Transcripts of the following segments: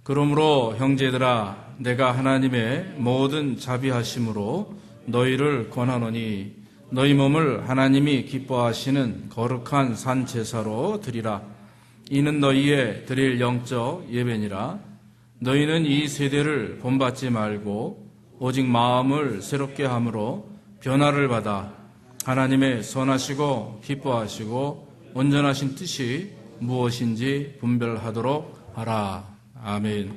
그러므로 형제들아 내가 하나님의 모든 자비하심으로 너희를 권하노니 너희 몸을 하나님이 기뻐하시는 거룩한 산 제사로 드리라. 이는 너희의 드릴 영적 예배니라. 너희는 이 세대를 본받지 말고 오직 마음을 새롭게 함으로 변화를 받아 하나님의 선하시고 기뻐하시고 온전하신 뜻이 무엇인지 분별하도록 하라. 아멘.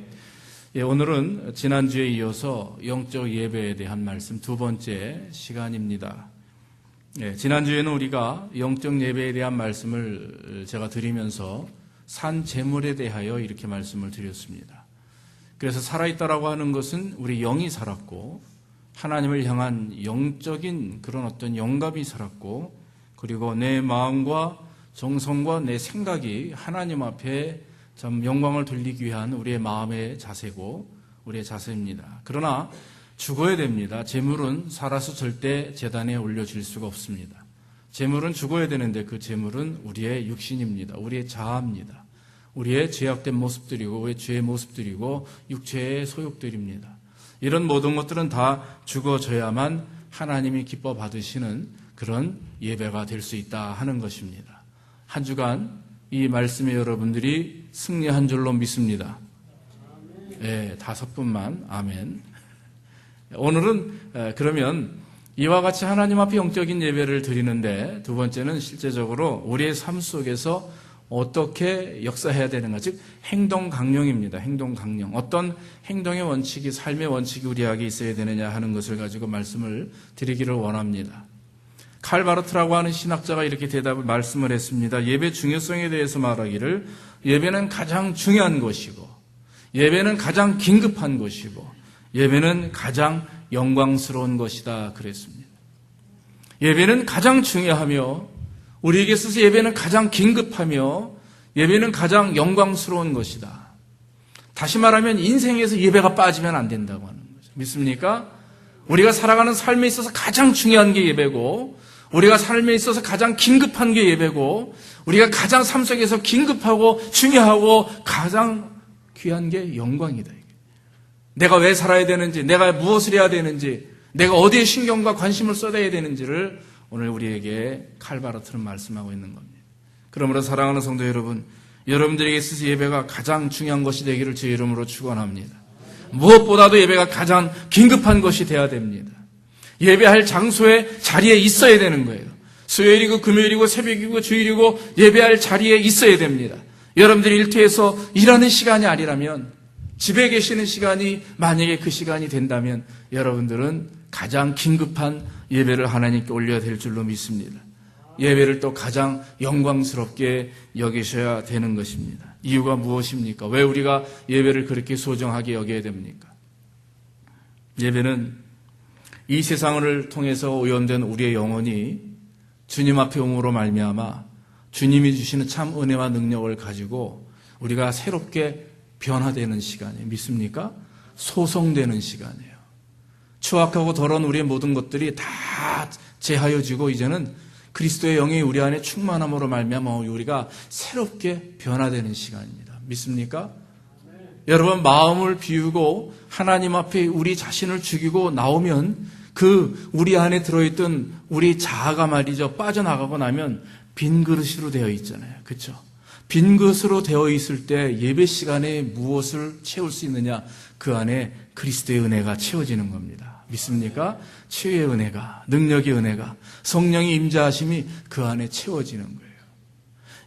오늘은 지난주에 이어서 영적 예배에 대한 말씀 두 번째 시간입니다. 지난주에는 우리가 영적 예배에 대한 말씀을 제가 드리면서 산 제물에 대하여 이렇게 말씀을 드렸습니다. 그래서 살아있다라고 하는 것은 우리 영이 살았고 하나님을 향한 영적인 그런 어떤 영감이 살았고 그리고 내 마음과 정성과 내 생각이 하나님 앞에 참 영광을 돌리기 위한 우리의 마음의 자세고 우리의 자세입니다. 그러나 죽어야 됩니다. 제물은 살아서 절대 제단에 올려질 수가 없습니다. 제물은 죽어야 되는데 그 제물은 우리의 육신입니다. 우리의 자아입니다. 우리의 죄악된 모습들이고 우리의 죄의 모습들이고 육체의 소욕들입니다. 이런 모든 것들은 다 죽어져야만 하나님이 기뻐 받으시는 그런 예배가 될 수 있다 하는 것입니다. 한 주간 이 말씀에 여러분들이 승리한 줄로 믿습니다. 5분만 아멘. 오늘은 그러면 이와 같이 하나님 앞에 영적인 예배를 드리는데 두 번째는 실제적으로 우리의 삶 속에서 어떻게 역사해야 되는가, 즉 행동 강령입니다. 행동 강령. 어떤 행동의 원칙이, 삶의 원칙이 우리에게 있어야 되느냐 하는 것을 가지고 말씀을 드리기를 원합니다. 칼 바르트라고 하는 신학자가 이렇게 말씀을 했습니다. 예배 중요성에 대해서 말하기를 예배는 가장 중요한 것이고 예배는 가장 긴급한 것이고 예배는 가장 영광스러운 것이다 그랬습니다. 예배는 가장 중요하며 우리에게 있어서 예배는 가장 긴급하며 예배는 가장 영광스러운 것이다. 다시 말하면 인생에서 예배가 빠지면 안 된다고 하는 거죠. 믿습니까? 우리가 살아가는 삶에 있어서 가장 중요한 게 예배고 우리가 삶에 있어서 가장 긴급한 게 예배고 우리가 가장 삶 속에서 긴급하고 중요하고 가장 귀한 게 영광이다. 내가 왜 살아야 되는지, 내가 무엇을 해야 되는지, 내가 어디에 신경과 관심을 쏟아야 되는지를 오늘 우리에게 칼 바르트는 말씀하고 있는 겁니다. 그러므로 사랑하는 성도 여러분, 여러분들에게 있어서 예배가 가장 중요한 것이 되기를 제 이름으로 축원합니다. 무엇보다도 예배가 가장 긴급한 것이 되어야 됩니다. 예배할 장소에 자리에 있어야 되는 거예요. 수요일이고 금요일이고 새벽이고 주일이고 예배할 자리에 있어야 됩니다. 여러분들이 일터에서 일하는 시간이 아니라면 집에 계시는 시간이 만약에 그 시간이 된다면 여러분들은 가장 긴급한 예배를 하나님께 올려야 될 줄로 믿습니다. 예배를 또 가장 영광스럽게 여기셔야 되는 것입니다. 이유가 무엇입니까? 왜 우리가 예배를 그렇게 소중하게 여겨야 됩니까? 예배는 이 세상을 통해서 오염된 우리의 영혼이 주님 앞에 옴으로 말미암아 주님이 주시는 참 은혜와 능력을 가지고 우리가 새롭게 변화되는 시간이에요. 믿습니까? 소성되는 시간이에요. 추악하고 더러운 우리의 모든 것들이 다 제하여지고 이제는 그리스도의 영이 우리 안에 충만함으로 말미암아 우리가 새롭게 변화되는 시간입니다. 믿습니까? 여러분, 마음을 비우고 하나님 앞에 우리 자신을 죽이고 나오면 그 우리 안에 들어있던 우리 자아가 말이죠, 빠져나가고 나면 빈 그릇으로 되어 있잖아요. 그렇죠? 빈 그릇으로 되어 있을 때 예배 시간에 무엇을 채울 수 있느냐? 그 안에 그리스도의 은혜가 채워지는 겁니다. 믿습니까? 치유의 은혜가, 능력의 은혜가, 성령의 임재하심이 그 안에 채워지는 거예요.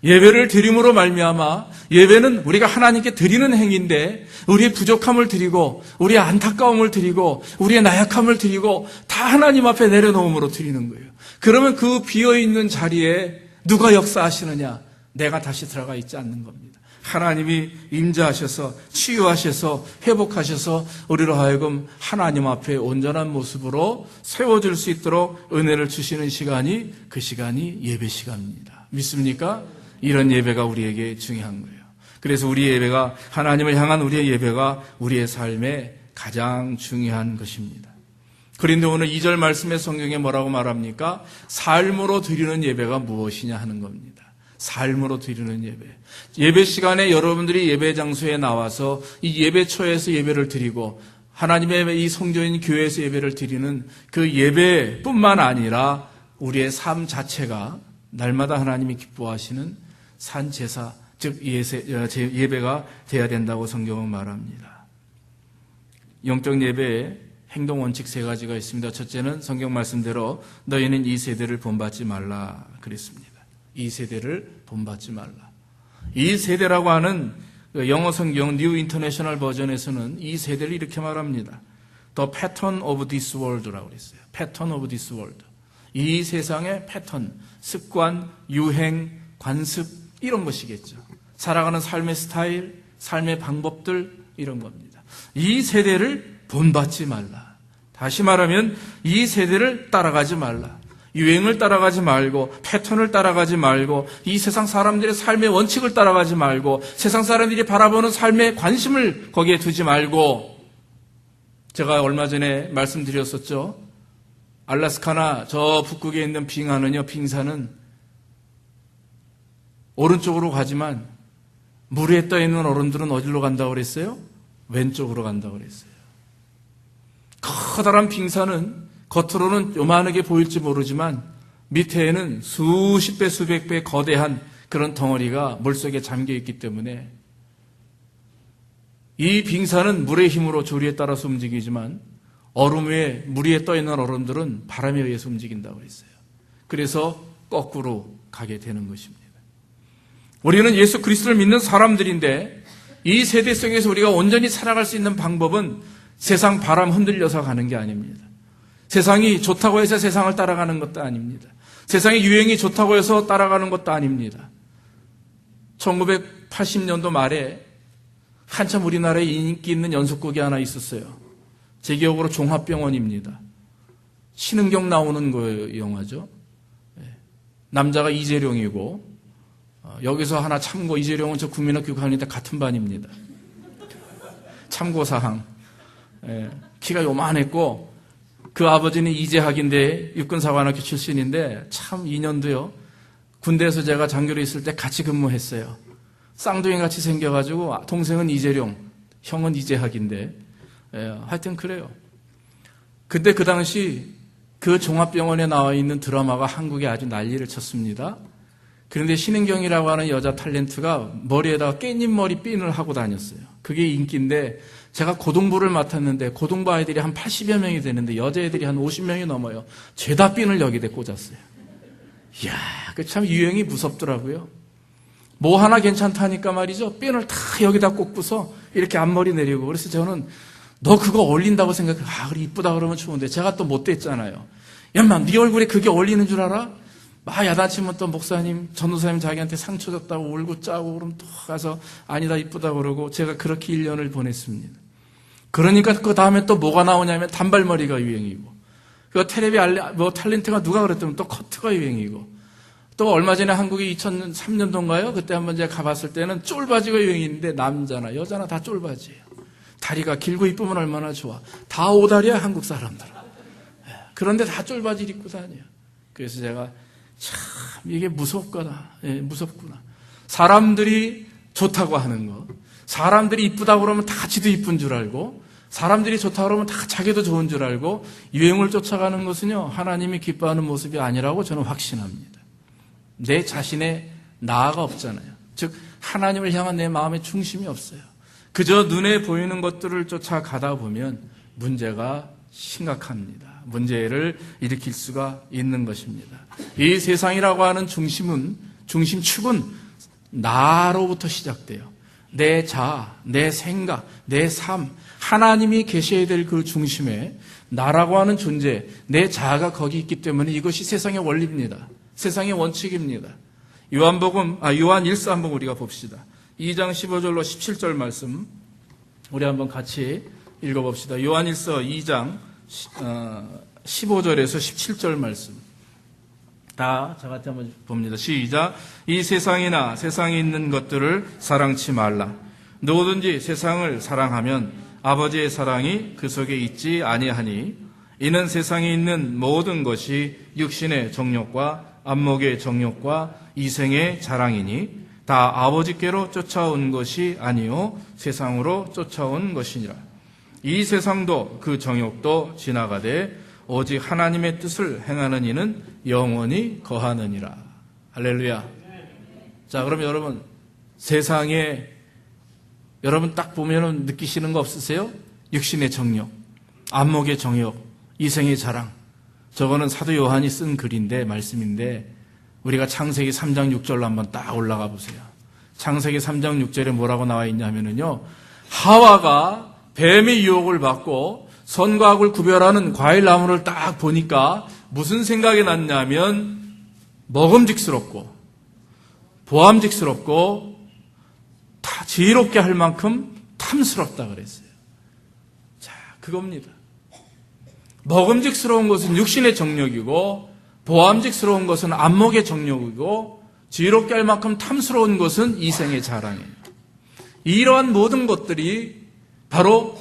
예배를 드림으로 말미암아 예배는 우리가 하나님께 드리는 행위인데 우리의 부족함을 드리고 우리의 안타까움을 드리고 우리의 나약함을 드리고 다 하나님 앞에 내려놓음으로 드리는 거예요. 그러면 그 비어있는 자리에 누가 역사하시느냐? 내가 다시 들어가 있지 않는 겁니다. 하나님이 임재하셔서 치유하셔서 회복하셔서 우리로 하여금 하나님 앞에 온전한 모습으로 세워질 수 있도록 은혜를 주시는 시간이 그 시간이 예배 시간입니다. 믿습니까? 이런 예배가 우리에게 중요한 거예요. 그래서 우리의 예배가, 하나님을 향한 우리의 예배가 우리의 삶에 가장 중요한 것입니다. 그런데 오늘 2절 말씀의 성경에 뭐라고 말합니까? 삶으로 드리는 예배가 무엇이냐 하는 겁니다. 삶으로 드리는 예배. 예배 시간에 여러분들이 예배 장소에 나와서 이 예배처에서 예배를 드리고 하나님의 이 성전인 교회에서 예배를 드리는 그 예배뿐만 아니라 우리의 삶 자체가 날마다 하나님이 기뻐하시는 산제사, 즉 예배가 돼야 된다고 성경은 말합니다. 영적 예배에 행동 원칙 3가지가 있습니다. 첫째는 성경 말씀대로 너희는 이 세대를 본받지 말라 그랬습니다. 이 세대를 본받지 말라. 이 세대라고 하는 영어 성경 뉴 인터내셔널 버전에서는 이 세대를 이렇게 말합니다. The pattern of this world라고 그랬어요. pattern of this world. 이 세상의 패턴, 습관, 유행, 관습 이런 것이겠죠. 살아가는 삶의 스타일, 삶의 방법들 이런 겁니다. 이 세대를 본받지 말라. 다시 말하면 이 세대를 따라가지 말라. 유행을 따라가지 말고 패턴을 따라가지 말고 이 세상 사람들의 삶의 원칙을 따라가지 말고 세상 사람들이 바라보는 삶의 관심을 거기에 두지 말고 제가 얼마 전에 말씀드렸었죠. 알래스카나 저 북극에 있는 빙산은 오른쪽으로 가지만 물 위에 떠 있는 어른들은 어디로 간다고 그랬어요? 왼쪽으로 간다고 그랬어요. 커다란 빙산은 겉으로는 요만하게 보일지 모르지만 밑에는 수십 배, 수백 배 거대한 그런 덩어리가 물속에 잠겨 있기 때문에 이 빙산은 물의 힘으로 조리에 따라서 움직이지만 얼음 위에 물 위에 떠 있는 얼음들은 바람에 의해서 움직인다고 했어요. 그래서 거꾸로 가게 되는 것입니다. 우리는 예수 그리스도를 믿는 사람들인데 이 세대 속에서 우리가 온전히 살아갈 수 있는 방법은 세상 바람 흔들려서 가는 게 아닙니다. 세상이 좋다고 해서 세상을 따라가는 것도 아닙니다. 세상의 유행이 좋다고 해서 따라가는 것도 아닙니다. 1980년도 말에 한참 우리나라에 인기 있는 연속극이 하나 있었어요. 제 기억으로 종합병원입니다. 신은경 나오는 그 영화죠. 남자가 이재룡이고 여기서 하나 참고, 이재룡은 저 국민학교 가는 데 같은 반입니다. 참고사항. 키가 요만했고 그 아버지는 이재학인데 육군사관학교 출신인데 참 인연도요. 군대에서 제가 장교로 있을 때 같이 근무했어요. 쌍둥이 같이 생겨가지고 동생은 이재룡, 형은 이재학인데 하여튼 그래요. 근데 그 당시 그 종합병원에 나와 있는 드라마가 한국에 아주 난리를 쳤습니다. 그런데 신은경이라고 하는 여자 탤런트가 머리에다가 깻잎 머리 핀을 하고 다녔어요. 그게 인기인데 제가 고등부를 맡았는데 고등부 아이들이 한 80여 명이 되는데 여자애들이 한 50명이 넘어요. 죄다 핀을 여기다 꽂았어요. 이야, 그 참 유행이 무섭더라고요. 뭐 하나 괜찮다니까 말이죠. 핀을 다 여기다 꽂고서 이렇게 앞머리 내리고. 그래서 저는 너 그거 어울린다고 생각해. 그래 이쁘다 그러면 좋은데 제가 또 못됐잖아요. 야마 네 얼굴에 그게 어울리는 줄 알아? 막 야단치면 또 목사님, 전도사님 자기한테 상처 줬다고 울고 짜고 그러면 또 가서 아니다 이쁘다 그러고 제가 그렇게 1년을 보냈습니다. 그러니까 그 다음에 또 뭐가 나오냐면 단발머리가 유행이고 그 텔레비 탤런트가 누가 그랬더니 또 커트가 유행이고 또 얼마 전에 한국이 2003년도인가요? 그때 한번 제가 가봤을 때는 쫄바지가 유행인데 남자나 여자나 다 쫄바지예요. 다리가 길고 이쁘면 얼마나 좋아. 다 오다리야 한국 사람들. 그런데 다 쫄바지를 입고 다녀요. 그래서 제가 참 이게 무섭구나. 무섭구나. 사람들이 좋다고 하는 거, 사람들이 이쁘다고 그러면 다 지도 이쁜 줄 알고 사람들이 좋다고 그러면 다 자기도 좋은 줄 알고 유행을 쫓아가는 것은요 하나님이 기뻐하는 모습이 아니라고 저는 확신합니다. 내 자신의 나가 없잖아요. 즉 하나님을 향한 내 마음의 중심이 없어요. 그저 눈에 보이는 것들을 쫓아가다 보면 문제가 심각합니다. 문제를 일으킬 수가 있는 것입니다. 이 세상이라고 하는 중심축은 나로부터 시작돼요. 내 자아, 내 생각, 내 삶, 하나님이 계셔야 될 그 중심에 나라고 하는 존재, 내 자아가 거기 있기 때문에 이것이 세상의 원리입니다. 세상의 원칙입니다. 요한 1서 한번 우리가 봅시다. 2장 15절로 17절 말씀 우리 한번 같이 읽어봅시다. 요한 1서 2장 15절에서 17절 말씀 다 저같이 한번 봅니다. 시작. 이 세상이나 세상에 있는 것들을 사랑치 말라. 누구든지 세상을 사랑하면 아버지의 사랑이 그 속에 있지 아니하니 이는 세상에 있는 모든 것이 육신의 정욕과 안목의 정욕과 이생의 자랑이니 다 아버지께로 쫓아온 것이 아니요 세상으로 쫓아온 것이니라. 이 세상도 그 정욕도 지나가되 오직 하나님의 뜻을 행하는 이는 영원히 거하느니라. 할렐루야. 자, 그럼 여러분, 세상에 여러분 딱 보면 느끼시는 거 없으세요? 육신의 정욕, 안목의 정욕, 이생의 자랑. 저거는 사도 요한이 쓴 글인데, 말씀인데, 우리가 창세기 3장 6절로 한번 딱 올라가 보세요. 창세기 3장 6절에 뭐라고 나와 있냐면요, 하와가 뱀의 유혹을 받고 선과 악을 구별하는 과일 나무를 딱 보니까 무슨 생각이 났냐면 먹음직스럽고 보암직스럽고 다 지혜롭게 할 만큼 탐스럽다 그랬어요. 자, 그겁니다. 먹음직스러운 것은 육신의 정욕이고 보암직스러운 것은 안목의 정욕이고 지혜롭게 할 만큼 탐스러운 것은 이생의 자랑이에요. 이러한 모든 것들이 바로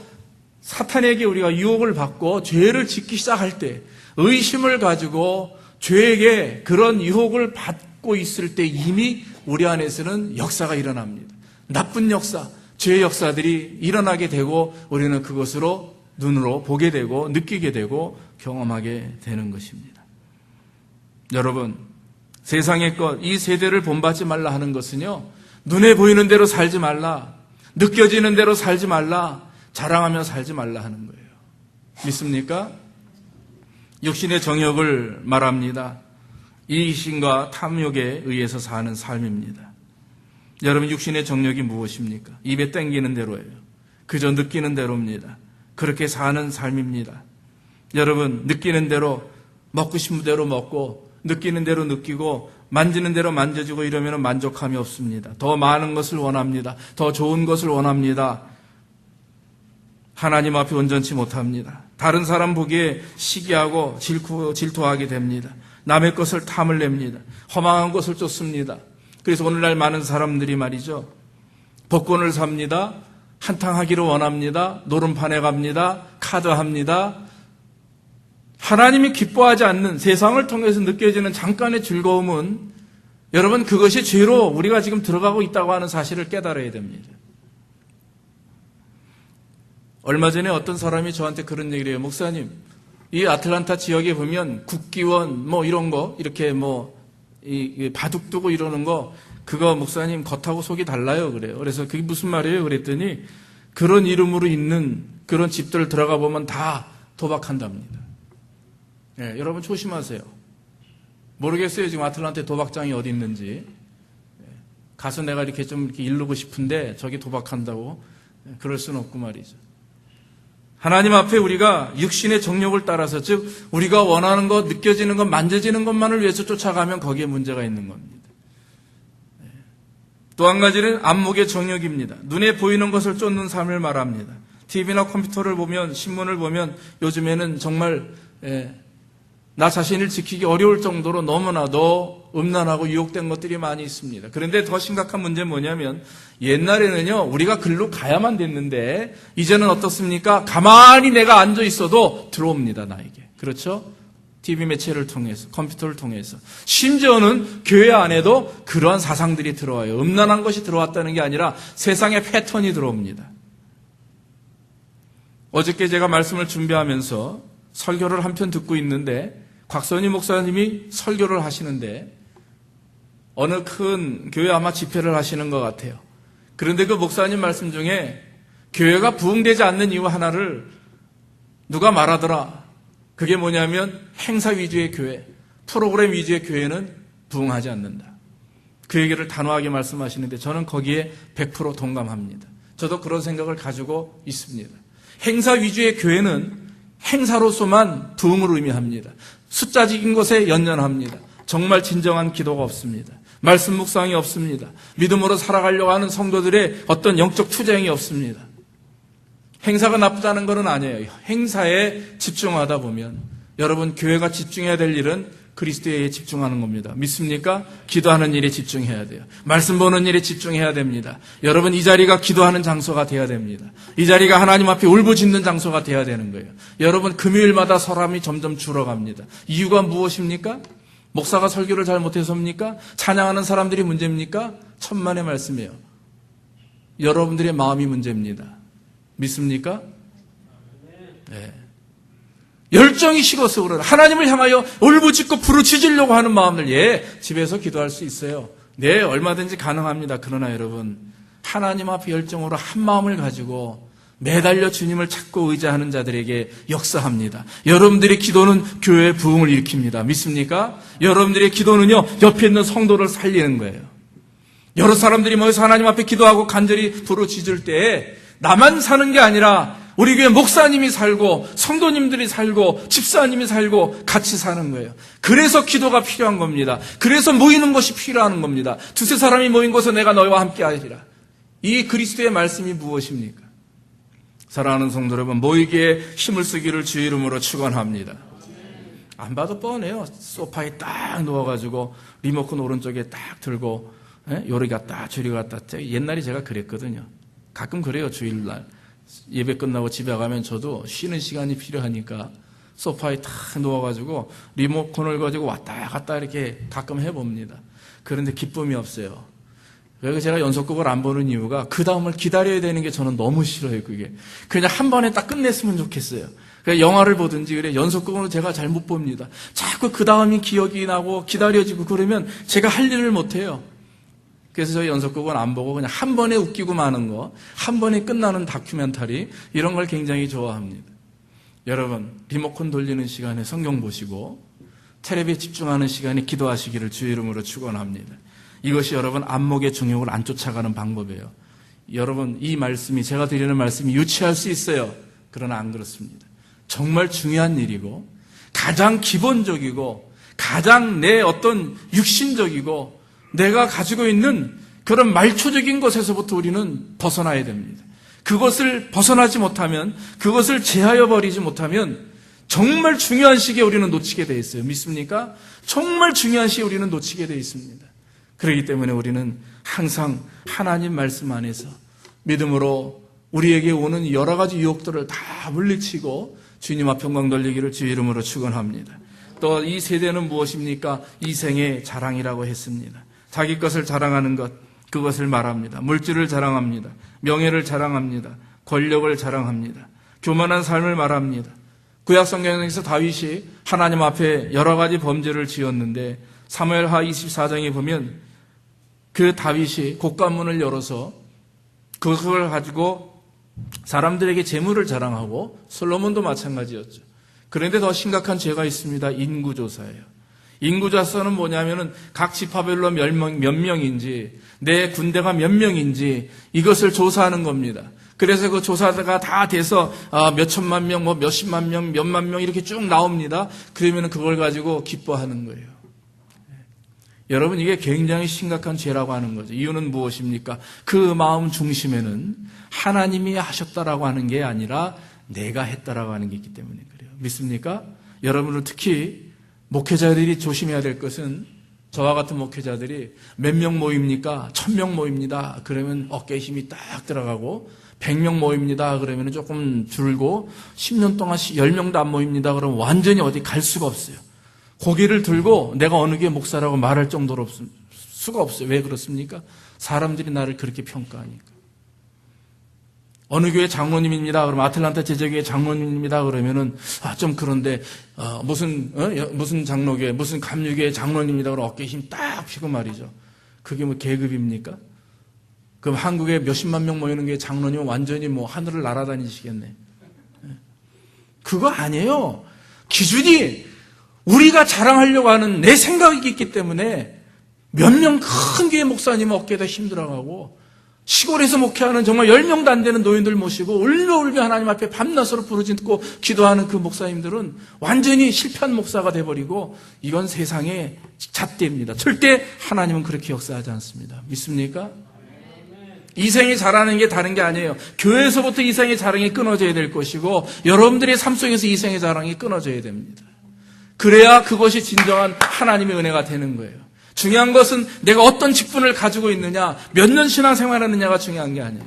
사탄에게 우리가 유혹을 받고 죄를 짓기 시작할 때 의심을 가지고 죄에게 그런 유혹을 받고 있을 때 이미 우리 안에서는 역사가 일어납니다. 나쁜 역사, 죄의 역사들이 일어나게 되고 우리는 그것으로 눈으로 보게 되고 느끼게 되고 경험하게 되는 것입니다. 여러분, 세상의 것, 이 세대를 본받지 말라 하는 것은요, 눈에 보이는 대로 살지 말라, 느껴지는 대로 살지 말라, 자랑하며 살지 말라 하는 거예요. 믿습니까? 육신의 정욕을 말합니다. 이익심과 탐욕에 의해서 사는 삶입니다. 여러분, 육신의 정욕이 무엇입니까? 입에 땡기는 대로예요. 그저 느끼는 대로입니다. 그렇게 사는 삶입니다. 여러분, 느끼는 대로, 먹고 싶은 대로 먹고, 느끼는 대로 느끼고, 만지는 대로 만져지고 이러면 만족함이 없습니다. 더 많은 것을 원합니다. 더 좋은 것을 원합니다. 하나님 앞에 온전치 못합니다. 다른 사람 보기에 시기하고 질투하게 됩니다. 남의 것을 탐을 냅니다. 허망한 것을 쫓습니다. 그래서 오늘날 많은 사람들이 말이죠, 복권을 삽니다. 한탕하기를 원합니다. 노름판에 갑니다. 카드합니다. 하나님이 기뻐하지 않는 세상을 통해서 느껴지는 잠깐의 즐거움은 여러분, 그것이 죄로 우리가 지금 들어가고 있다고 하는 사실을 깨달아야 됩니다. 얼마 전에 어떤 사람이 저한테 그런 얘기를 해요. 목사님, 이 아틀란타 지역에 보면 국기원 뭐 이런 거 이렇게 이 바둑 두고 이러는 거, 그거 목사님 겉하고 속이 달라요 그래요. 그래서 그게 무슨 말이에요 그랬더니 그런 이름으로 있는 그런 집들 들어가 보면 다 도박한답니다. 네, 여러분 조심하세요. 모르겠어요 지금 아틀란타에 도박장이 어디 있는지. 가서 내가 이렇게 좀 이렇게 이르고 싶은데 저기 도박한다고 그럴 수는 없고 말이죠. 하나님 앞에 우리가 육신의 정욕을 따라서, 즉 우리가 원하는 것, 느껴지는 것, 만져지는 것만을 위해서 쫓아가면 거기에 문제가 있는 겁니다. 또 한 가지는 안목의 정욕입니다. 눈에 보이는 것을 쫓는 삶을 말합니다. TV나 컴퓨터를 보면, 신문을 보면 요즘에는 정말 나 자신을 지키기 어려울 정도로 너무나도 음란하고 유혹된 것들이 많이 있습니다. 그런데 더 심각한 문제는 뭐냐면, 옛날에는요 우리가 글로 가야만 됐는데 이제는 어떻습니까? 가만히 내가 앉아 있어도 들어옵니다, 나에게. 그렇죠? TV 매체를 통해서, 컴퓨터를 통해서. 심지어는 교회 안에도 그러한 사상들이 들어와요. 음란한 것이 들어왔다는 게 아니라 세상의 패턴이 들어옵니다. 어저께 제가 말씀을 준비하면서 설교를 한편 듣고 있는데, 곽선희 목사님이 설교를 하시는데 어느 큰 교회 아마 집회를 하시는 것 같아요. 그런데 그 목사님 말씀 중에 교회가 부흥되지 않는 이유 하나를 누가 말하더라. 그게 뭐냐면 행사 위주의 교회, 프로그램 위주의 교회는 부흥하지 않는다. 그 얘기를 단호하게 말씀하시는데 저는 거기에 100% 동감합니다. 저도 그런 생각을 가지고 있습니다. 행사 위주의 교회는 행사로서만 부흥을 의미합니다. 숫자적인 것에 연연합니다. 정말 진정한 기도가 없습니다. 말씀 묵상이 없습니다. 믿음으로 살아가려고 하는 성도들의 어떤 영적 투쟁이 없습니다. 행사가 나쁘다는 것은 아니에요. 행사에 집중하다 보면 여러분, 교회가 집중해야 될 일은 그리스도에 집중하는 겁니다. 믿습니까? 기도하는 일에 집중해야 돼요. 말씀 보는 일에 집중해야 됩니다. 여러분, 이 자리가 기도하는 장소가 돼야 됩니다. 이 자리가 하나님 앞에 울부짖는 장소가 돼야 되는 거예요. 여러분, 금요일마다 사람이 점점 줄어갑니다. 이유가 무엇입니까? 목사가 설교를 잘 못해서입니까? 찬양하는 사람들이 문제입니까? 천만의 말씀이에요. 여러분들의 마음이 문제입니다. 믿습니까? 네. 열정이 식어서 그러나 하나님을 향하여 울부짖고 부르짖으려고 하는 마음들, 집에서 기도할 수 있어요. 네, 얼마든지 가능합니다. 그러나 여러분, 하나님 앞에 열정으로 한 마음을 가지고 매달려 주님을 찾고 의지하는 자들에게 역사합니다. 여러분들의 기도는 교회의 부흥을 일으킵니다. 믿습니까? 여러분들의 기도는요, 옆에 있는 성도를 살리는 거예요. 여러 사람들이 모여서 하나님 앞에 기도하고 간절히 부르짖을 때에 나만 사는 게 아니라 우리 교회 목사님이 살고 성도님들이 살고 집사님이 살고 같이 사는 거예요. 그래서 기도가 필요한 겁니다. 그래서 모이는 것이 필요한 겁니다. 두세 사람이 모인 곳에 내가 너희와 함께 하리라. 이 그리스도의 말씀이 무엇입니까? 사랑하는 성도 여러분, 모이기에 힘을 쓰기를 주의 이름으로 축원합니다. 안 봐도 뻔해요. 소파에 딱 누워가지고 리모컨 오른쪽에 딱 들고 요리 갔다 저리 갔다. 옛날에 제가 그랬거든요. 가끔 그래요. 주일날 예배 끝나고 집에 가면 저도 쉬는 시간이 필요하니까 소파에 딱 누워가지고 리모컨을 가지고 왔다 갔다 이렇게 가끔 해봅니다. 그런데 기쁨이 없어요. 그래서 제가 연속극을 안 보는 이유가 그 다음을 기다려야 되는 게 저는 너무 싫어요. 그게 그냥 한 번에 딱 끝냈으면 좋겠어요. 그래서 영화를 보든지 그래 연속극으로 제가 잘 못 봅니다. 자꾸 그 다음이 기억이 나고 기다려지고 그러면 제가 할 일을 못해요. 그래서 저희 연속극은 안 보고 그냥 한 번에 웃기고 마는 거, 한 번에 끝나는 다큐멘터리 이런 걸 굉장히 좋아합니다. 여러분, 리모컨 돌리는 시간에 성경 보시고 텔레비에 집중하는 시간에 기도하시기를 주의 이름으로 축원합니다. 이것이 여러분 안목의 중욕을 안 쫓아가는 방법이에요. 여러분, 이 말씀이 제가 드리는 말씀이 유치할 수 있어요. 그러나 안 그렇습니다. 정말 중요한 일이고 가장 기본적이고 가장 내 어떤 육신적이고 내가 가지고 있는 그런 말초적인 것에서부터 우리는 벗어나야 됩니다. 그것을 벗어나지 못하면, 그것을 제하여 버리지 못하면 정말 중요한 시기에 우리는 놓치게 돼 있어요. 믿습니까? 정말 중요한 시기에 우리는 놓치게 돼 있습니다. 그렇기 때문에 우리는 항상 하나님 말씀 안에서 믿음으로 우리에게 오는 여러 가지 유혹들을 다 물리치고 주님 앞 영광 돌리기를 주의 이름으로 축원합니다. 또 이 세대는 무엇입니까? 이생의 자랑이라고 했습니다. 자기 것을 자랑하는 것, 그것을 말합니다. 물질을 자랑합니다. 명예를 자랑합니다. 권력을 자랑합니다. 교만한 삶을 말합니다. 구약 성경에서 다윗이 하나님 앞에 여러 가지 범죄를 지었는데 사무엘하 24장에 보면 그 다윗이 곡간문을 열어서 그걸 가지고 사람들에게 재물을 자랑하고 솔로몬도 마찬가지였죠. 그런데 더 심각한 죄가 있습니다. 인구조사예요. 인구조사는 뭐냐면은 각 지파별로 몇 명인지 내 군대가 몇 명인지 이것을 조사하는 겁니다. 그래서 그 조사가 다 돼서 몇 천만 명, 뭐 몇십만 명, 몇만 명 이렇게 쭉 나옵니다. 그러면 그걸 가지고 기뻐하는 거예요. 여러분, 이게 굉장히 심각한 죄라고 하는 거죠. 이유는 무엇입니까? 그 마음 중심에는 하나님이 하셨다라고 하는 게 아니라 내가 했다라고 하는 게 있기 때문에 그래요. 믿습니까? 여러분은 특히 목회자들이 조심해야 될 것은 저와 같은 목회자들이 몇 명 모입니까? 1000명 모입니다. 그러면 어깨에 힘이 딱 들어가고 100명 모입니다. 그러면 조금 줄고 10년 동안 10명도 안 모입니다. 그러면 완전히 어디 갈 수가 없어요. 고개를 들고 내가 어느 교회 목사라고 말할 정도로 수가 없어요. 왜 그렇습니까? 사람들이 나를 그렇게 평가하니까. 어느 교회 장로님입니다. 그러면 아틀란타 제자교회 장로님입니다. 그러면은 좀 그런데 무슨 장로교회, 무슨 감리교회 장로님입니다. 그러면 어깨에 힘 딱 피고 말이죠. 그게 뭐 계급입니까? 그럼 한국에 몇십만 명 모이는 게 장로님은 완전히 뭐 하늘을 날아다니시겠네. 그거 아니에요. 기준이 우리가 자랑하려고 하는 내 생각이 있기 때문에 몇 명 큰 교회 목사님은 어깨에다 힘들어가고 시골에서 목회하는 정말 10명도 안 되는 노인들 모시고 울며울며 하나님 앞에 밤낮으로 부르짖고 기도하는 그 목사님들은 완전히 실패한 목사가 돼버리고 이건 세상의 잣대입니다. 절대 하나님은 그렇게 역사하지 않습니다. 믿습니까? 이생이 자라는 게 다른 게 아니에요. 교회에서부터 이생의 자랑이 끊어져야 될 것이고 여러분들의 삶 속에서 이생의 자랑이 끊어져야 됩니다. 그래야 그것이 진정한 하나님의 은혜가 되는 거예요. 중요한 것은 내가 어떤 직분을 가지고 있느냐, 몇 년 신앙생활하느냐가 중요한 게 아니에요.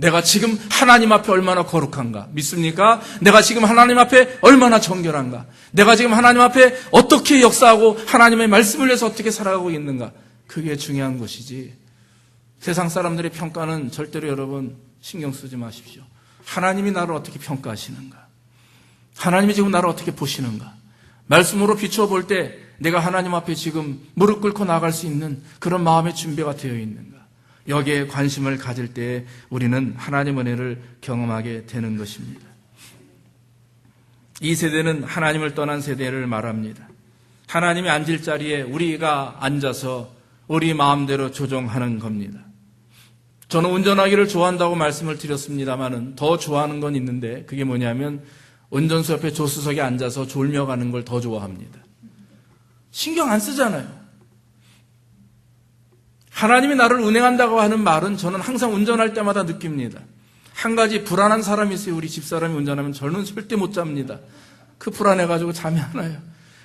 내가 지금 하나님 앞에 얼마나 거룩한가? 믿습니까? 내가 지금 하나님 앞에 얼마나 정결한가? 내가 지금 하나님 앞에 어떻게 역사하고 하나님의 말씀을 위해서 어떻게 살아가고 있는가? 그게 중요한 것이지. 세상 사람들의 평가는 절대로 여러분 신경 쓰지 마십시오. 하나님이 나를 어떻게 평가하시는가? 하나님이 지금 나를 어떻게 보시는가? 말씀으로 비춰볼 때 내가 하나님 앞에 지금 무릎 꿇고 나갈 수 있는 그런 마음의 준비가 되어 있는가? 여기에 관심을 가질 때 우리는 하나님의 은혜를 경험하게 되는 것입니다. 이 세대는 하나님을 떠난 세대를 말합니다. 하나님이 앉을 자리에 우리가 앉아서 우리 마음대로 조정하는 겁니다. 저는 운전하기를 좋아한다고 말씀을 드렸습니다만은 더 좋아하는 건 있는데 그게 뭐냐면 운전수 옆에 조수석에 앉아서 졸며 가는 걸 더 좋아합니다. 신경 안 쓰잖아요. 하나님이 나를 운행한다고 하는 말은 저는 항상 운전할 때마다 느낍니다. 한 가지 불안한 사람이 있어요. 우리 집사람이 운전하면 저는 절대 못 잡니다. 그 불안해가지고 잠이 안 와요.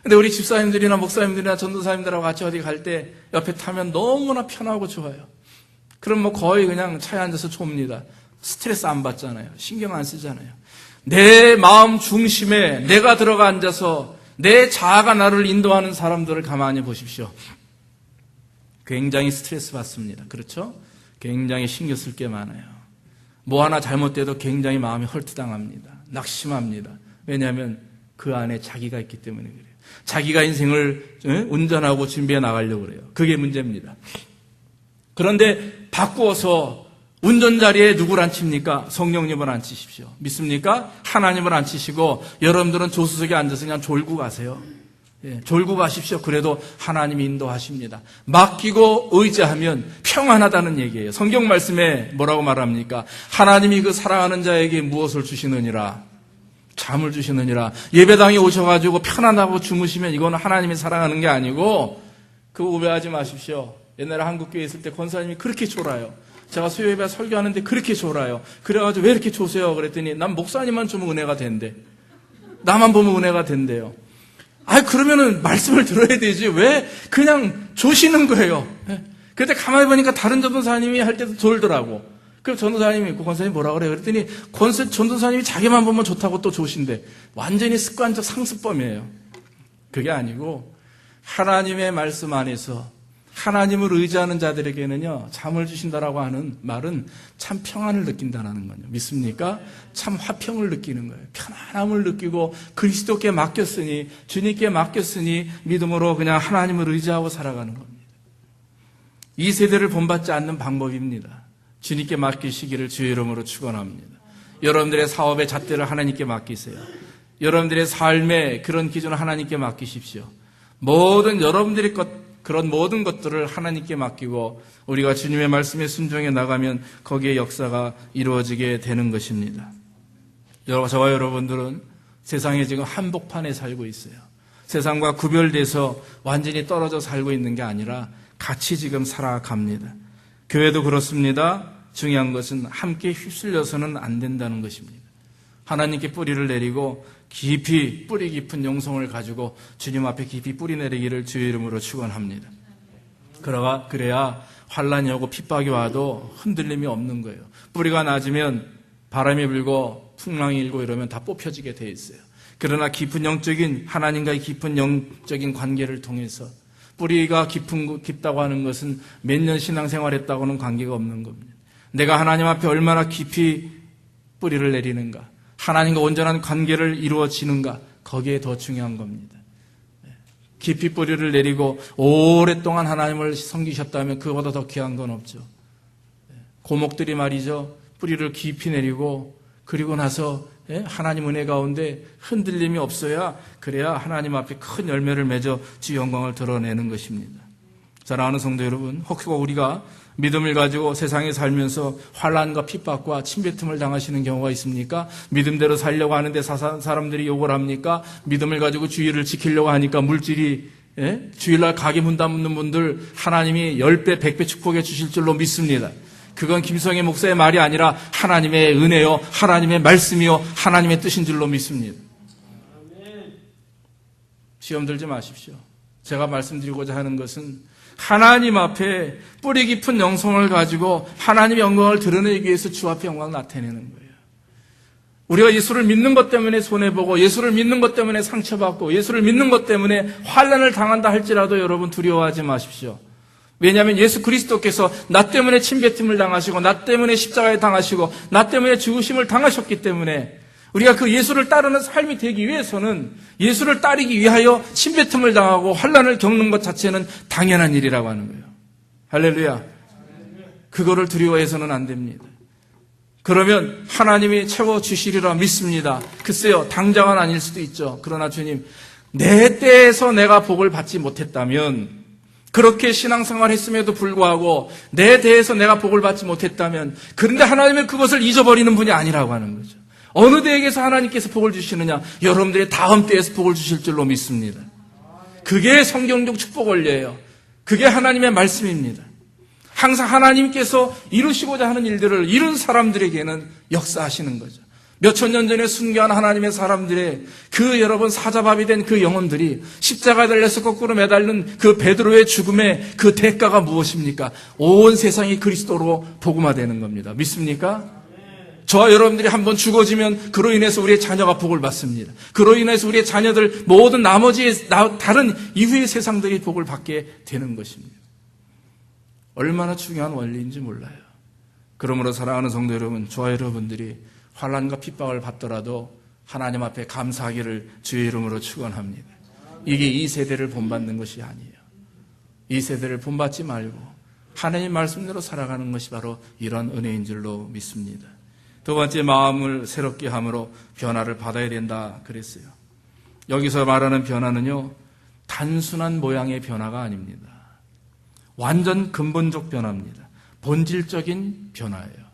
근데 우리 집사님들이나 목사님들이나 전도사님들하고 같이 어디 갈 때 옆에 타면 너무나 편하고 좋아요. 그럼 뭐 거의 그냥 차에 앉아서 좁니다. 스트레스 안 받잖아요. 신경 안 쓰잖아요. 내 마음 중심에 내가 들어가 앉아서 내 자아가 나를 인도하는 사람들을 가만히 보십시오. 굉장히 스트레스 받습니다. 그렇죠? 굉장히 신경 쓸 게 많아요. 뭐 하나 잘못돼도 굉장히 마음이 헐트당합니다. 낙심합니다. 왜냐하면 그 안에 자기가 있기 때문에 그래요. 자기가 인생을 운전하고 준비해 나가려고 그래요. 그게 문제입니다. 그런데 바꾸어서 운전자리에 누구를 앉힙니까? 성령님을 앉히십시오. 믿습니까? 하나님을 앉히시고 여러분들은 조수석에 앉아서 그냥 졸고 가세요. 졸고 가십시오. 그래도 하나님이 인도하십니다. 맡기고 의지하면 평안하다는 얘기예요. 성경 말씀에 뭐라고 말합니까? 하나님이 그 사랑하는 자에게 무엇을 주시느니라? 잠을 주시느니라. 예배당에 오셔가지고 편안하고 주무시면 이거는 하나님이 사랑하는 게 아니고 그거 오해하지 마십시오. 옛날에 한국교회에 있을 때 권사님이 그렇게 졸아요. 제가 수요예배 설교하는데 그렇게 졸아요. 그래가지고 왜 이렇게 조세요? 그랬더니 난 목사님만 좀 은혜가 된대. 나만 보면 은혜가 된대요. 그러면은 말씀을 들어야 되지. 왜 그냥 조시는 거예요. 그때 가만히 보니까 다른 전도사님이 할 때도 졸더라고. 그럼 전도사님이 있고 권사님이 뭐라 그래요? 그랬더니 전도사님이 자기만 보면 좋다고 또 조신대. 완전히 습관적 상습범이에요. 그게 아니고 하나님의 말씀 안에서 하나님을 의지하는 자들에게는요, 잠을 주신다라고 하는 말은 참 평안을 느낀다는 거예요. 믿습니까? 참 화평을 느끼는 거예요. 편안함을 느끼고 그리스도께 맡겼으니, 주님께 맡겼으니 믿음으로 그냥 하나님을 의지하고 살아가는 겁니다. 이 세대를 본받지 않는 방법입니다. 주님께 맡기시기를 주의 이름으로 축원합니다. 여러분들의 사업의 잣대를 하나님께 맡기세요. 여러분들의 삶의 그런 기준을 하나님께 맡기십시오. 여러분들의 그런 모든 것들을 하나님께 맡기고 우리가 주님의 말씀에 순종해 나가면 거기에 역사가 이루어지게 되는 것입니다. 저와 여러분들은 세상에 지금 한복판에 살고 있어요. 세상과 구별돼서 완전히 떨어져 살고 있는 게 아니라 같이 지금 살아갑니다. 교회도 그렇습니다. 중요한 것은 함께 휩쓸려서는 안 된다는 것입니다. 하나님께 뿌리를 내리고 깊이 뿌리 깊은 영성을 가지고 주님 앞에 깊이 뿌리 내리기를 주의 이름으로 축원합니다. 그래야 환란이 오고 핍박이 와도 흔들림이 없는 거예요. 뿌리가 낮으면 바람이 불고 풍랑이 일고 이러면 다 뽑혀지게 돼 있어요. 그러나 깊은 영적인 하나님과의 깊은 영적인 관계를 통해서 뿌리가 깊다고 하는 것은 몇 년 신앙생활했다고는 관계가 없는 겁니다. 내가 하나님 앞에 얼마나 깊이 뿌리를 내리는가, 하나님과 온전한 관계를 이루어지는가, 거기에 더 중요한 겁니다. 깊이 뿌리를 내리고 오랫동안 하나님을 섬기셨다면 그거보다 더 귀한 건 없죠. 고목들이 말이죠, 뿌리를 깊이 내리고 그리고 나서 하나님 은혜 가운데 흔들림이 없어야, 그래야 하나님 앞에 큰 열매를 맺어 주 영광을 드러내는 것입니다. 사랑하는 성도 여러분, 혹시 우리가 믿음을 가지고 세상에 살면서 환난과 핍박과 침뱉음을 당하시는 경우가 있습니까? 믿음대로 살려고 하는데 사람들이 욕을 합니까? 믿음을 가지고 주의를 지키려고 하니까 물질이, 주일날 가게 문 닫는 분들 하나님이 10배, 100배 축복해 주실 줄로 믿습니다. 그건 김성애 목사의 말이 아니라 하나님의 은혜요, 하나님의 말씀이요, 하나님의 뜻인 줄로 믿습니다. 시험 들지 마십시오. 제가 말씀드리고자 하는 것은 하나님 앞에 뿌리 깊은 영성을 가지고 하나님의 영광을 드러내기 위해서 주 앞에 영광을 나타내는 거예요. 우리가 예수를 믿는 것 때문에 손해보고 예수를 믿는 것 때문에 상처받고 예수를 믿는 것 때문에 환난을 당한다 할지라도 여러분 두려워하지 마십시오. 왜냐하면 예수 그리스도께서 나 때문에 침뱉음을 당하시고 나 때문에 십자가에 당하시고 나 때문에 죽으심을 당하셨기 때문에 우리가 그 예수를 따르는 삶이 되기 위해서는 예수를 따르기 위하여 침뱉음을 당하고 환난을 겪는 것 자체는 당연한 일이라고 하는 거예요. 할렐루야. 그거를 두려워해서는 안 됩니다. 그러면 하나님이 채워주시리라 믿습니다. 글쎄요, 당장은 아닐 수도 있죠. 그러나 주님, 내 때에서 내가 복을 받지 못했다면, 그렇게 신앙생활 했음에도 불구하고 내 때에서 내가 복을 받지 못했다면, 그런데 하나님은 그것을 잊어버리는 분이 아니라고 하는 거죠. 어느 때에서 하나님께서 복을 주시느냐? 여러분들의 다음 때에서 복을 주실 줄로 믿습니다. 그게 성경적 축복 원리예요. 그게 하나님의 말씀입니다. 항상 하나님께서 이루시고자 하는 일들을 이룬 사람들에게는 역사하시는 거죠. 몇천 년 전에 순교한 하나님의 사람들의 그 여러분 사자밥이 된 그 영혼들이 십자가에 달려서 거꾸로 매달린 그 베드로의 죽음의 그 대가가 무엇입니까? 온 세상이 그리스도로 복음화되는 겁니다. 믿습니까? 저와 여러분들이 한번 죽어지면 그로 인해서 우리의 자녀가 복을 받습니다. 그로 인해서 우리의 자녀들 모든 나머지 다른 이후의 세상들이 복을 받게 되는 것입니다. 얼마나 중요한 원리인지 몰라요. 그러므로 사랑하는 성도 여러분, 저와 여러분들이 환난과 핍박을 받더라도 하나님 앞에 감사하기를 주의 이름으로 축원합니다. 이게 이 세대를 본받는 것이 아니에요. 이 세대를 본받지 말고 하나님 말씀대로 살아가는 것이 바로 이런 은혜인 줄로 믿습니다. 두 번째, 마음을 새롭게 함으로 변화를 받아야 된다 그랬어요. 여기서 말하는 변화는요, 단순한 모양의 변화가 아닙니다. 완전 근본적 변화입니다. 본질적인 변화예요.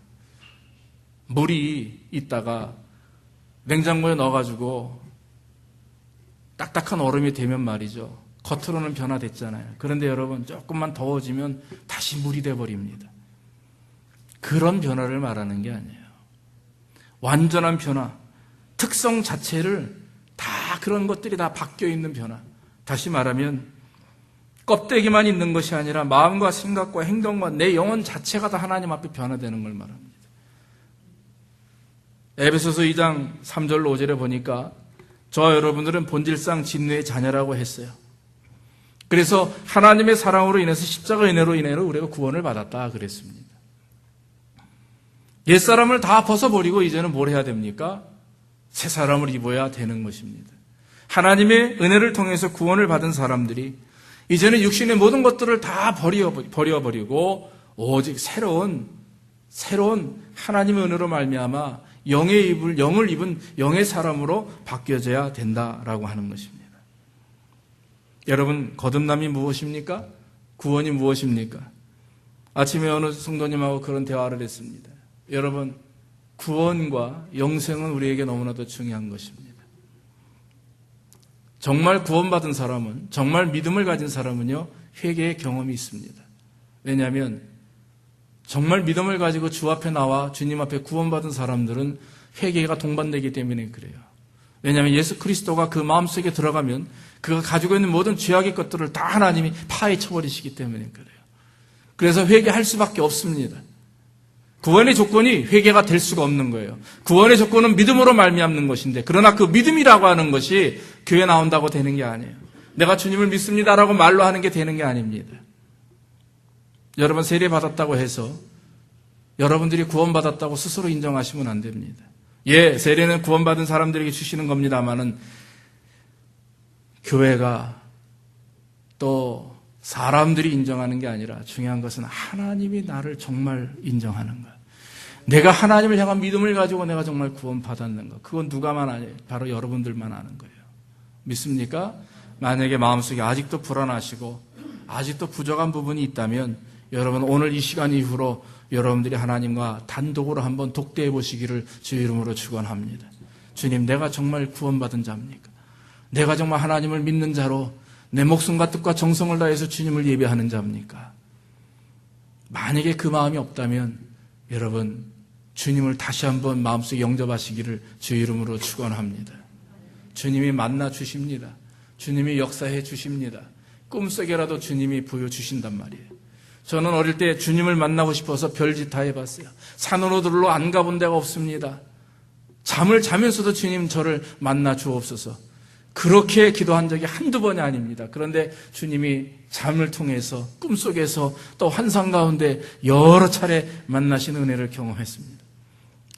물이 있다가 냉장고에 넣어가지고 딱딱한 얼음이 되면 말이죠. 겉으로는 변화됐잖아요. 그런데 여러분, 조금만 더워지면 다시 물이 돼버립니다. 그런 변화를 말하는 게 아니에요. 완전한 변화, 특성 자체를 다 그런 것들이 다 바뀌어 있는 변화. 다시 말하면 껍데기만 있는 것이 아니라 마음과 생각과 행동과 내 영혼 자체가 다 하나님 앞에 변화되는 걸 말합니다. 에베소서 2장 3절 5절에 보니까 저와 여러분들은 본질상 진노의 자녀라고 했어요. 그래서 하나님의 사랑으로 인해서 십자가 은혜로 우리가 구원을 받았다 그랬습니다. 옛사람을 다 벗어버리고 이제는 뭘 해야 됩니까? 새 사람을 입어야 되는 것입니다. 하나님의 은혜를 통해서 구원을 받은 사람들이 이제는 육신의 모든 것들을 다 버려버리고 오직 새로운 하나님의 은혜로 말미암아 영을 입은 영의 사람으로 바뀌어져야 된다라고 하는 것입니다. 여러분, 거듭남이 무엇입니까? 구원이 무엇입니까? 아침에 어느 성도님하고 그런 대화를 했습니다. 여러분, 구원과 영생은 우리에게 너무나도 중요한 것입니다. 정말 구원받은 사람은, 정말 믿음을 가진 사람은요, 회개의 경험이 있습니다. 왜냐하면 정말 믿음을 가지고 주 앞에 나와 주님 앞에 구원받은 사람들은 회개가 동반되기 때문에 그래요. 왜냐하면 예수 그리스도가 그 마음속에 들어가면 그가 가지고 있는 모든 죄악의 것들을 다 하나님이 파헤쳐버리시기 때문에 그래요. 그래서 회개할 수밖에 없습니다. 구원의 조건이 회개가 될 수가 없는 거예요. 구원의 조건은 믿음으로 말미암는 것인데, 그러나 그 믿음이라고 하는 것이 교회 나온다고 되는 게 아니에요. 내가 주님을 믿습니다라고 말로 하는 게 되는 게 아닙니다. 여러분, 세례 받았다고 해서 여러분들이 구원받았다고 스스로 인정하시면 안 됩니다. 예, 세례는 구원받은 사람들에게 주시는 겁니다만은 교회가 또 사람들이 인정하는 게 아니라 중요한 것은 하나님이 나를 정말 인정하는 것. 내가 하나님을 향한 믿음을 가지고 내가 정말 구원받았는 것. 그건 누가만 아니에요. 바로 여러분들만 아는 거예요. 믿습니까? 만약에 마음속에 아직도 불안하시고 아직도 부족한 부분이 있다면 여러분, 오늘 이 시간 이후로 여러분들이 하나님과 단독으로 한번 독대해 보시기를 주의 이름으로 축원합니다. 주님, 내가 정말 구원받은 자입니까? 내가 정말 하나님을 믿는 자로 내 목숨과 뜻과 정성을 다해서 주님을 예배하는 자입니까? 만약에 그 마음이 없다면 여러분, 주님을 다시 한번 마음속에 영접하시기를 주의 이름으로 축원합니다. 주님이 만나 주십니다. 주님이 역사해 주십니다. 꿈속에라도 주님이 보여주신단 말이에요. 저는 어릴 때 주님을 만나고 싶어서 별짓 다 해봤어요. 산으로들로 안 가본 데가 없습니다. 잠을 자면서도 주님 저를 만나 주옵소서. 그렇게 기도한 적이 한두 번이 아닙니다. 그런데 주님이 잠을 통해서 꿈속에서 또 환상 가운데 여러 차례 만나신 은혜를 경험했습니다.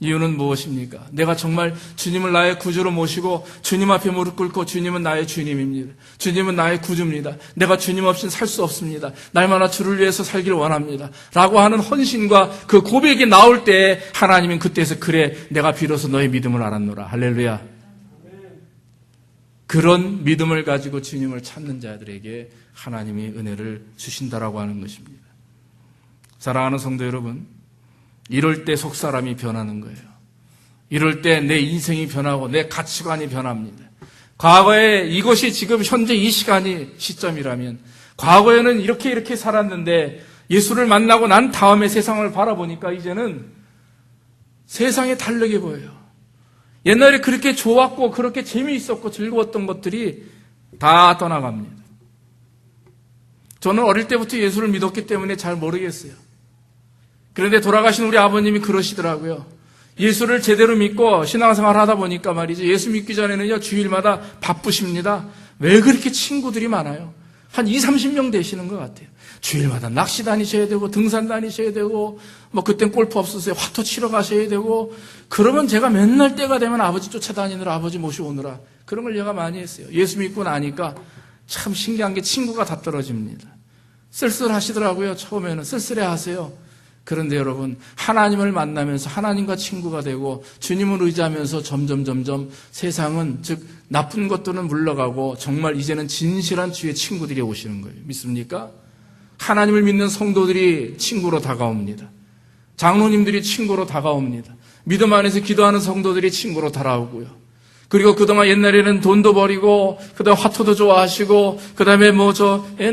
이유는 무엇입니까? 내가 정말 주님을 나의 구주로 모시고 주님 앞에 무릎 꿇고 주님은 나의 주님입니다. 주님은 나의 구주입니다. 내가 주님 없이는 살 수 없습니다. 날마다 주를 위해서 살기를 원합니다. 라고 하는 헌신과 그 고백이 나올 때 하나님은 그때에서 그래 내가 비로소 너의 믿음을 알았노라. 할렐루야. 그런 믿음을 가지고 주님을 찾는 자들에게 하나님이 은혜를 주신다라고 하는 것입니다. 사랑하는 성도 여러분, 이럴 때 속사람이 변하는 거예요. 이럴 때 내 인생이 변하고 내 가치관이 변합니다. 과거에 이것이 지금 현재 이 시점이라면 과거에는 이렇게 살았는데 예수를 만나고 난 다음에 세상을 바라보니까 이제는 세상에 다르게 보여요. 옛날에 그렇게 좋았고 그렇게 재미있었고 즐거웠던 것들이 다 떠나갑니다. 저는 어릴 때부터 예수를 믿었기 때문에 잘 모르겠어요. 그런데 돌아가신 우리 아버님이 그러시더라고요. 예수를 제대로 믿고 신앙생활 하다 보니까 말이죠. 예수 믿기 전에는요, 주일마다 바쁘십니다. 왜 그렇게 친구들이 많아요? 한 20, 30명 되시는 것 같아요. 주일마다 낚시 다니셔야 되고, 등산 다니셔야 되고, 그땐 골프 없었어요. 화토 치러 가셔야 되고, 그러면 제가 맨날 때가 되면 아버지 쫓아다니느라 아버지 모셔오느라 그런 걸 제가 많이 했어요. 예수 믿고 나니까 참 신기한 게 친구가 다 떨어집니다. 쓸쓸하시더라고요. 처음에는 쓸쓸해 하세요. 그런데 여러분, 하나님을 만나면서 하나님과 친구가 되고 주님을 의지하면서 점점 세상은 즉 나쁜 것들은 물러가고 정말 이제는 진실한 주의 친구들이 오시는 거예요. 믿습니까? 하나님을 믿는 성도들이 친구로 다가옵니다. 장로님들이 친구로 다가옵니다. 믿음 안에서 기도하는 성도들이 친구로 다가오고요. 그리고 그동안 옛날에는 돈도 버리고, 그 다음에 화토도 좋아하시고, 그 다음에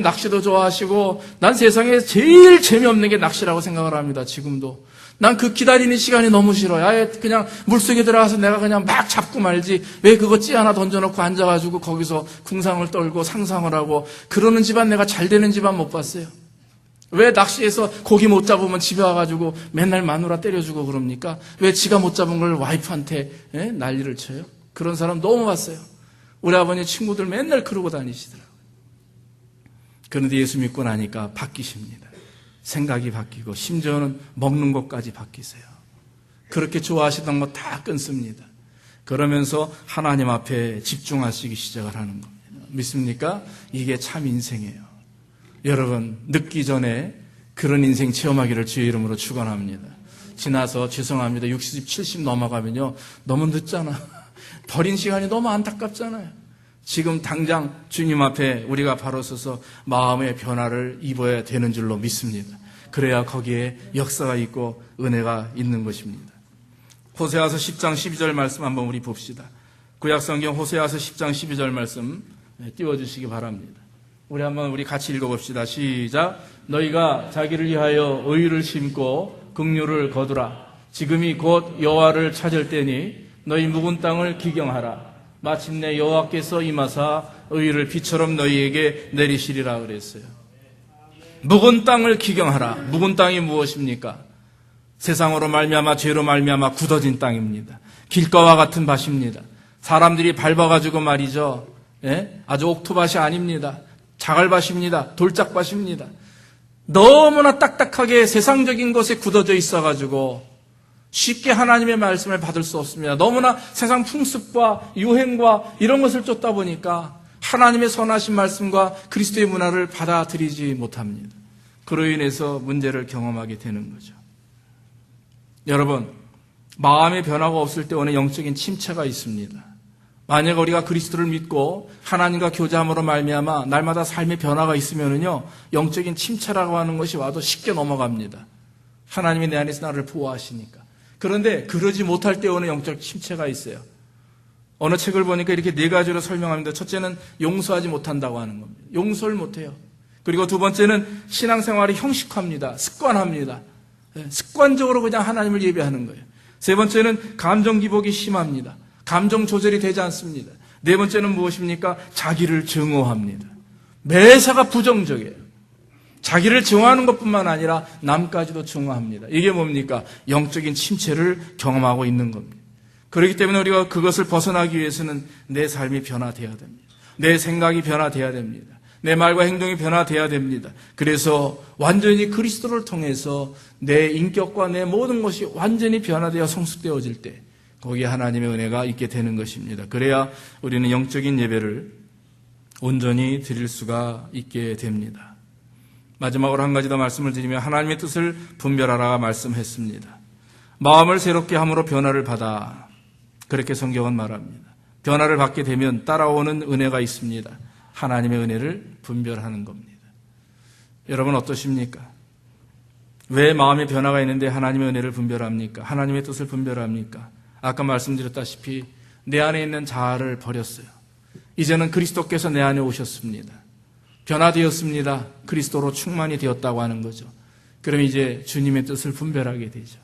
낚시도 좋아하시고, 난 세상에 제일 재미없는 게 낚시라고 생각을 합니다, 지금도. 난 그 기다리는 시간이 너무 싫어요. 아예 그냥 물속에 들어가서 내가 그냥 막 잡고 말지, 왜 그거 찌 하나 던져놓고 앉아가지고 거기서 궁상을 떨고 상상을 하고, 그러는 집안 내가 잘 되는 집안 못 봤어요. 왜 낚시해서 고기 못 잡으면 집에 와가지고 맨날 마누라 때려주고 그럽니까? 왜 지가 못 잡은 걸 와이프한테 난리를 쳐요? 그런 사람 너무 봤어요. 우리 아버님 친구들 맨날 그러고 다니시더라고요. 그런데 예수 믿고 나니까 바뀌십니다. 생각이 바뀌고 심지어는 먹는 것까지 바뀌세요. 그렇게 좋아하시던 거 다 끊습니다. 그러면서 하나님 앞에 집중하시기 시작을 하는 겁니다. 믿습니까? 이게 참 인생이에요. 여러분, 늦기 전에 그런 인생 체험하기를 주의 이름으로 축원합니다. 지나서 죄송합니다. 60, 70 넘어가면요. 너무 늦잖아. 버린 시간이 너무 안타깝잖아요. 지금 당장 주님 앞에 우리가 바로 서서 마음의 변화를 입어야 되는 줄로 믿습니다. 그래야 거기에 역사가 있고 은혜가 있는 것입니다. 호세아서 10장 12절 말씀 한번 우리 봅시다. 구약성경 호세아서 10장 12절 말씀 띄워주시기 바랍니다. 우리 같이 읽어봅시다. 시작. 너희가 자기를 위하여 의를 심고 긍휼을 거두라. 지금이 곧 여호와를 찾을 때니 너희 묵은 땅을 기경하라. 마침내 여호와께서 임하사 의를 비처럼 너희에게 내리시리라 그랬어요. 묵은 땅을 기경하라. 묵은 땅이 무엇입니까? 세상으로 말미암아 죄로 말미암아 굳어진 땅입니다. 길가와 같은 밭입니다. 사람들이 밟아가지고 말이죠. 아주 옥토밭이 아닙니다. 자갈밭입니다. 돌짝밭입니다. 너무나 딱딱하게 세상적인 것에 굳어져 있어가지고 쉽게 하나님의 말씀을 받을 수 없습니다. 너무나 세상 풍습과 유행과 이런 것을 쫓다 보니까 하나님의 선하신 말씀과 그리스도의 문화를 받아들이지 못합니다. 그로 인해서 문제를 경험하게 되는 거죠. 여러분, 마음의 변화가 없을 때 오는 영적인 침체가 있습니다. 만약 우리가 그리스도를 믿고 하나님과 교제함으로 말미암아 날마다 삶의 변화가 있으면은요, 영적인 침체라고 하는 것이 와도 쉽게 넘어갑니다. 하나님이 내 안에서 나를 보호하시니까. 그런데 그러지 못할 때 오는 영적 침체가 있어요. 어느 책을 보니까 이렇게 네 가지로 설명합니다. 첫째는 용서하지 못한다고 하는 겁니다. 용서를 못해요. 그리고 두 번째는 신앙생활이 형식화합니다. 습관합니다. 습관적으로 그냥 하나님을 예배하는 거예요. 세 번째는 감정 기복이 심합니다. 감정 조절이 되지 않습니다. 네 번째는 무엇입니까? 자기를 증오합니다. 매사가 부정적이에요. 자기를 증오하는 것뿐만 아니라 남까지도 증오합니다. 이게 뭡니까? 영적인 침체를 경험하고 있는 겁니다. 그렇기 때문에 우리가 그것을 벗어나기 위해서는 내 삶이 변화되어야 됩니다. 내 생각이 변화되어야 됩니다. 내 말과 행동이 변화되어야 됩니다. 그래서 완전히 그리스도를 통해서 내 인격과 내 모든 것이 완전히 변화되어 성숙되어질 때 거기에 하나님의 은혜가 있게 되는 것입니다. 그래야 우리는 영적인 예배를 온전히 드릴 수가 있게 됩니다. 마지막으로 한 가지 더 말씀을 드리면 하나님의 뜻을 분별하라 말씀했습니다. 마음을 새롭게 함으로 변화를 받아, 그렇게 성경은 말합니다. 변화를 받게 되면 따라오는 은혜가 있습니다. 하나님의 은혜를 분별하는 겁니다. 여러분 어떠십니까? 왜 마음의 변화가 있는데 하나님의 은혜를 분별합니까? 하나님의 뜻을 분별합니까? 아까 말씀드렸다시피 내 안에 있는 자아를 버렸어요. 이제는 그리스도께서 내 안에 오셨습니다. 변화되었습니다. 그리스도로 충만이 되었다고 하는 거죠. 그럼 이제 주님의 뜻을 분별하게 되죠.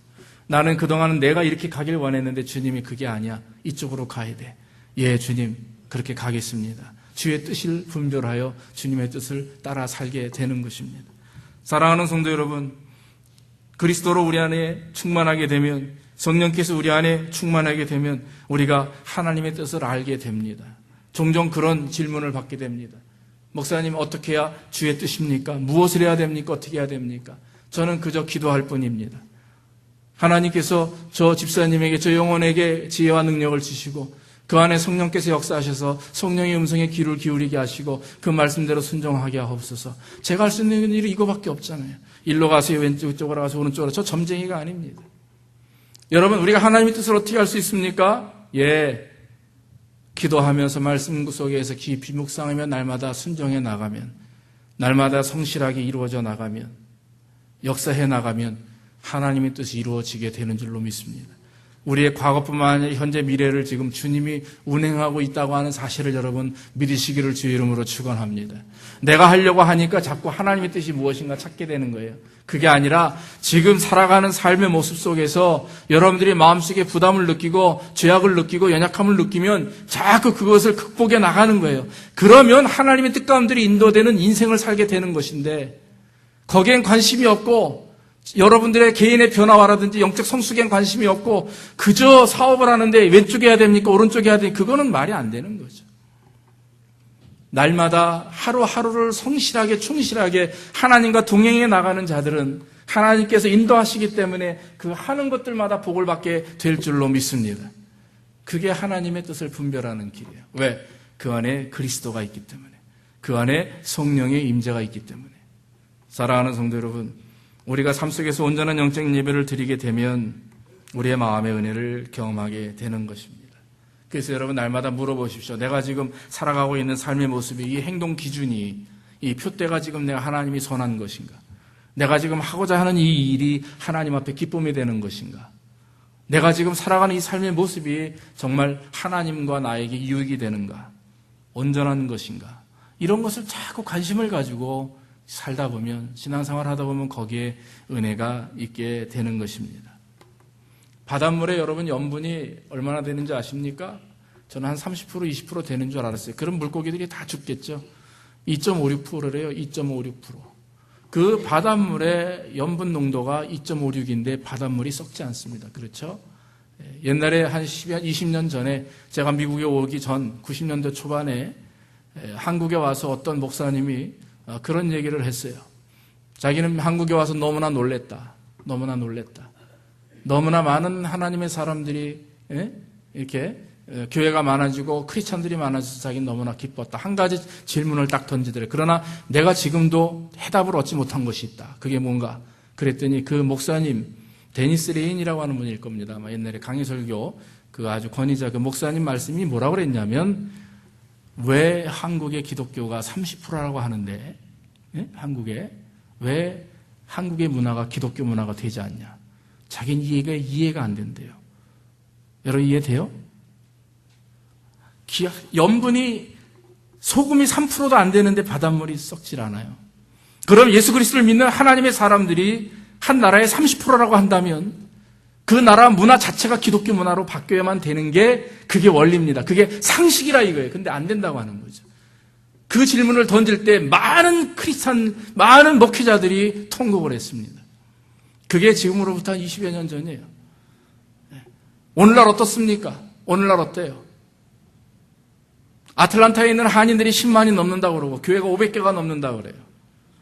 나는 그동안은 내가 이렇게 가길 원했는데 주님이 그게 아니야. 이쪽으로 가야 돼. 예, 주님 그렇게 가겠습니다. 주의 뜻을 분별하여 주님의 뜻을 따라 살게 되는 것입니다. 사랑하는 성도 여러분, 그리스도로 우리 안에 충만하게 되면, 성령께서 우리 안에 충만하게 되면 우리가 하나님의 뜻을 알게 됩니다. 종종 그런 질문을 받게 됩니다. 목사님 어떻게 해야 주의 뜻입니까? 무엇을 해야 됩니까? 어떻게 해야 됩니까? 저는 그저 기도할 뿐입니다. 하나님께서 저 집사님에게, 저 영혼에게 지혜와 능력을 주시고 그 안에 성령께서 역사하셔서 성령의 음성에 귀를 기울이게 하시고 그 말씀대로 순종하게 하옵소서. 제가 할 수 있는 일이 이거밖에 없잖아요. 일로 가세요, 왼쪽으로 가세요, 오른쪽으로. 저 점쟁이가 아닙니다. 여러분, 우리가 하나님의 뜻을 어떻게 할 수 있습니까? 예, 기도하면서 말씀 속에서 깊이 묵상하며 날마다 순종해 나가면, 날마다 성실하게 이루어져 나가면, 역사해 나가면 하나님의 뜻이 이루어지게 되는 줄로 믿습니다. 우리의 과거뿐만 아니라 현재 미래를 지금 주님이 운행하고 있다고 하는 사실을 여러분 믿으시기를 주의 이름으로 축원합니다. 내가 하려고 하니까 자꾸 하나님의 뜻이 무엇인가 찾게 되는 거예요. 그게 아니라 지금 살아가는 삶의 모습 속에서 여러분들이 마음속에 부담을 느끼고 죄악을 느끼고 연약함을 느끼면 자꾸 그것을 극복해 나가는 거예요. 그러면 하나님의 뜻 가운데 인도되는 인생을 살게 되는 것인데 거기엔 관심이 없고 여러분들의 개인의 변화와라든지 영적 성숙엔 관심이 없고 그저 사업을 하는데 왼쪽에 해야 됩니까? 오른쪽에 해야 됩니까? 그거는 말이 안 되는 거죠. 날마다 하루하루를 성실하게 충실하게 하나님과 동행해 나가는 자들은 하나님께서 인도하시기 때문에 그 하는 것들마다 복을 받게 될 줄로 믿습니다. 그게 하나님의 뜻을 분별하는 길이에요. 왜? 그 안에 그리스도가 있기 때문에, 그 안에 성령의 임재가 있기 때문에. 사랑하는 성도 여러분, 우리가 삶 속에서 온전한 영적인 예배를 드리게 되면 우리의 마음의 은혜를 경험하게 되는 것입니다. 그래서 여러분 날마다 물어보십시오. 내가 지금 살아가고 있는 삶의 모습이, 이 행동 기준이, 이 표대가 지금 내가 하나님이 선한 것인가? 내가 지금 하고자 하는 이 일이 하나님 앞에 기쁨이 되는 것인가? 내가 지금 살아가는 이 삶의 모습이 정말 하나님과 나에게 유익이 되는가? 온전한 것인가? 이런 것을 자꾸 관심을 가지고 살다 보면, 신앙생활 하다 보면 거기에 은혜가 있게 되는 것입니다. 바닷물에 여러분 염분이 얼마나 되는지 아십니까? 저는 한 30%, 20% 되는 줄 알았어요. 그럼 물고기들이 다 죽겠죠. 2.56%래요. 2.56%. 그 바닷물의 염분 농도가 2.56인데 바닷물이 썩지 않습니다. 그렇죠? 옛날에 한 20년 전에 제가 미국에 오기 전 90년대 초반에 한국에 와서 어떤 목사님이 그런 얘기를 했어요. 자기는 한국에 와서 너무나 놀랬다. 너무나 놀랬다. 너무나 많은 하나님의 사람들이 이렇게 교회가 많아지고 크리스찬들이 많아져서 자기는 너무나 기뻤다. 한 가지 질문을 딱 던지더래요. 그러나 내가 지금도 해답을 얻지 못한 것이 있다. 그게 뭔가? 그랬더니 그 목사님, 데니스 레인이라고 하는 분일 겁니다. 아마 옛날에 강의설교 그 아주 권위자 그 목사님 말씀이 뭐라고 그랬냐면, 왜 한국의 기독교가 30%라고 하는데, 한국에 왜 한국의 문화가 기독교 문화가 되지 않냐? 자기는 이해가 안 된대요. 여러분 이해돼요? 염분이, 소금이 3%도 안 되는데 바닷물이 썩질 않아요. 그럼 예수 그리스도를 믿는 하나님의 사람들이 한 나라의 30%라고 한다면 그 나라 문화 자체가 기독교 문화로 바뀌어야만 되는 게 그게 원리입니다. 그게 상식이라 이거예요. 근데 안 된다고 하는 거죠. 그 질문을 던질 때 많은 많은 목회자들이 통곡을 했습니다. 그게 지금으로부터 한 20여 년 전이에요. 오늘날 어떻습니까? 오늘날 어때요? 아틀란타에 있는 한인들이 10만이 넘는다고 그러고 교회가 500개가 넘는다고 그래요.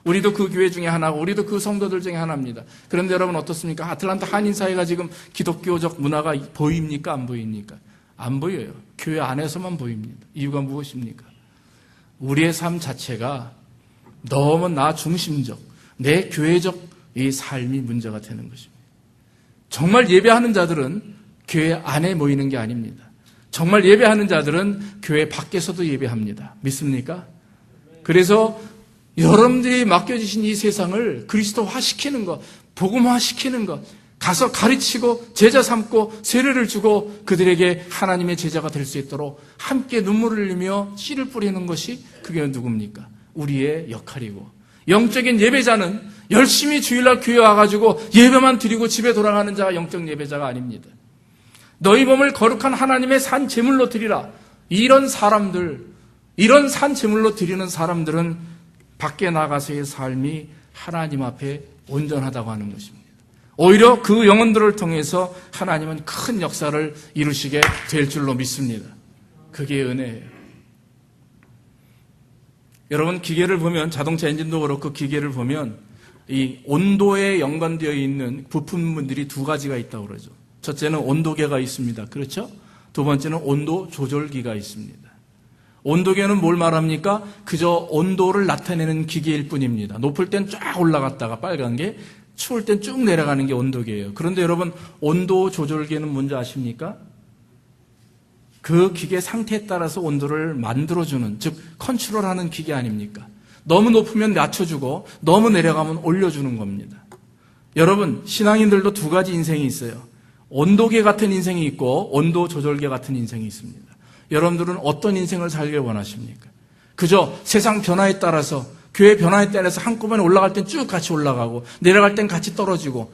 우리도 그 교회 중에 하나고 우리도 그 성도들 중에 하나입니다. 그런데 여러분 어떻습니까? 아틀란타 한인 사회가 지금 기독교적 문화가 보입니까? 안 보입니까? 안 보여요. 교회 안에서만 보입니다. 이유가 무엇입니까? 우리의 삶 자체가 너무 나 중심적, 내 교회적 이 삶이 문제가 되는 것입니다. 정말 예배하는 자들은 교회 안에 모이는 게 아닙니다. 정말 예배하는 자들은 교회 밖에서도 예배합니다. 믿습니까? 그래서 여러분들이 맡겨주신 이 세상을 그리스도화시키는 것, 복음화시키는 것, 가서 가르치고 제자 삼고 세례를 주고 그들에게 하나님의 제자가 될 수 있도록 함께 눈물을 흘리며 씨를 뿌리는 것이 그게 누굽니까? 우리의 역할이고, 영적인 예배자는 열심히 주일날 교회 와가지고 예배만 드리고 집에 돌아가는 자가 영적 예배자가 아닙니다. 너희 몸을 거룩한 하나님의 산 제물로 드리라. 이런 사람들, 이런 산 제물로 드리는 사람들은 밖에 나가서의 삶이 하나님 앞에 온전하다고 하는 것입니다. 오히려 그 영혼들을 통해서 하나님은 큰 역사를 이루시게 될 줄로 믿습니다. 그게 은혜예요. 여러분, 기계를 보면, 자동차 엔진도 그렇고 기계를 보면 이 온도에 연관되어 있는 부품들이 두 가지가 있다고 그러죠. 첫째는 온도계가 있습니다. 그렇죠? 두 번째는 온도 조절기가 있습니다. 온도계는 뭘 말합니까? 그저 온도를 나타내는 기계일 뿐입니다. 높을 땐 쫙 올라갔다가 빨간 게, 추울 땐 쭉 내려가는 게 온도계예요. 그런데 여러분, 온도 조절기는 뭔지 아십니까? 그 기계 상태에 따라서 온도를 만들어주는, 즉 컨트롤하는 기계 아닙니까? 너무 높으면 낮춰주고 너무 내려가면 올려주는 겁니다. 여러분, 신앙인들도 두 가지 인생이 있어요. 온도계 같은 인생이 있고 온도 조절계 같은 인생이 있습니다. 여러분들은 어떤 인생을 살길 원하십니까? 그저 세상 변화에 따라서, 교회 변화에 따라서 한꺼번에 올라갈 땐 쭉 같이 올라가고 내려갈 땐 같이 떨어지고,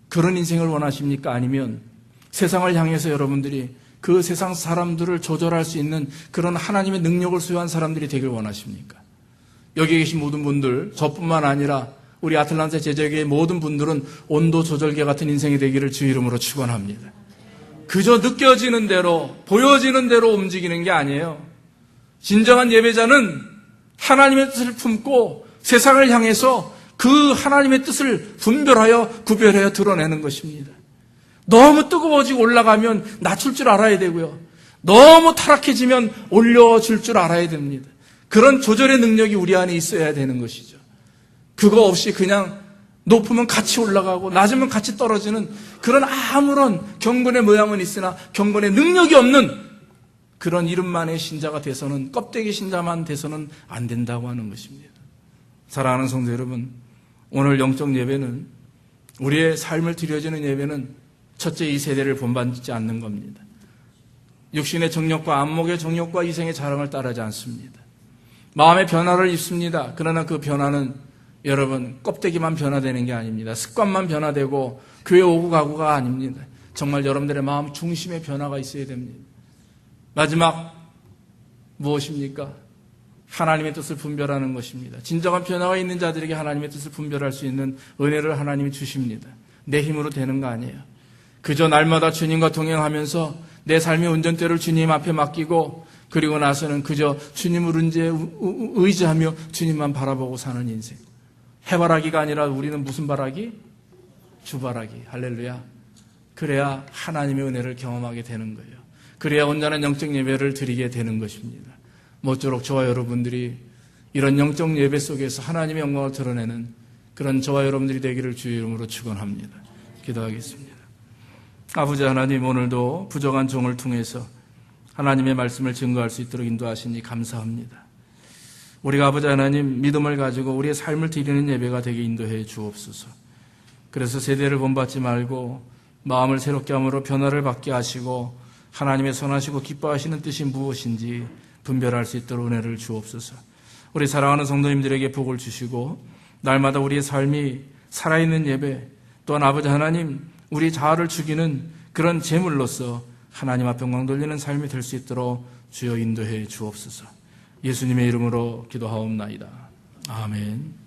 그런 인생을 원하십니까? 아니면 세상을 향해서 여러분들이 그 세상 사람들을 조절할 수 있는 그런 하나님의 능력을 소유한 사람들이 되길 원하십니까? 여기 계신 모든 분들, 저뿐만 아니라 우리 아틀란타 제자교회의 모든 분들은 온도 조절계 같은 인생이 되기를 주 이름으로 축원합니다. 그저 느껴지는 대로, 보여지는 대로 움직이는 게 아니에요. 진정한 예배자는 하나님의 뜻을 품고 세상을 향해서 그 하나님의 뜻을 분별하여 구별하여 드러내는 것입니다. 너무 뜨거워지고 올라가면 낮출 줄 알아야 되고요. 너무 타락해지면 올려줄 줄 알아야 됩니다. 그런 조절의 능력이 우리 안에 있어야 되는 것이죠. 그거 없이 그냥 높으면 같이 올라가고 낮으면 같이 떨어지는 그런 아무런 경건의 모양은 있으나 경건의 능력이 없는 그런 이름만의 신자가 돼서는, 껍데기 신자만 돼서는 안 된다고 하는 것입니다. 사랑하는 성도 여러분, 오늘 영적 예배는, 우리의 삶을 드려지는 예배는 첫째, 이 세대를 본받지 않는 겁니다. 육신의 정욕과 안목의 정욕과 이생의 자랑을 따르지 않습니다. 마음의 변화를 입습니다. 그러나 그 변화는 여러분 껍데기만 변화되는 게 아닙니다. 습관만 변화되고 교회 오고 가고가 아닙니다. 정말 여러분들의 마음 중심의 변화가 있어야 됩니다. 마지막 무엇입니까? 하나님의 뜻을 분별하는 것입니다. 진정한 변화가 있는 자들에게 하나님의 뜻을 분별할 수 있는 은혜를 하나님이 주십니다. 내 힘으로 되는 거 아니에요. 그저 날마다 주님과 동행하면서 내 삶의 운전대를 주님 앞에 맡기고, 그리고 나서는 그저 주님을 의지하며 주님만 바라보고 사는 인생. 해바라기가 아니라 우리는 무슨 바라기? 주바라기. 할렐루야. 그래야 하나님의 은혜를 경험하게 되는 거예요. 그래야 온전한 영적 예배를 드리게 되는 것입니다. 모쪼록 저와 여러분들이 이런 영적 예배 속에서 하나님의 영광을 드러내는 그런 저와 여러분들이 되기를 주의 이름으로 축원합니다. 기도하겠습니다. 아버지 하나님, 오늘도 부족한 종을 통해서 하나님의 말씀을 증거할 수 있도록 인도하시니 감사합니다. 우리가 아버지 하나님 믿음을 가지고 우리의 삶을 드리는 예배가 되게 인도해 주옵소서. 그래서 세대를 본받지 말고 마음을 새롭게 함으로 변화를 받게 하시고 하나님의 선하시고 기뻐하시는 뜻이 무엇인지 분별할 수 있도록 은혜를 주옵소서. 우리 사랑하는 성도님들에게 복을 주시고 날마다 우리의 삶이 살아있는 예배, 또한 아버지 하나님 우리 자아를 죽이는 그런 제물로서 하나님 앞에 영광 돌리는 삶이 될 수 있도록 주여 인도해 주옵소서. 예수님의 이름으로 기도하옵나이다. 아멘.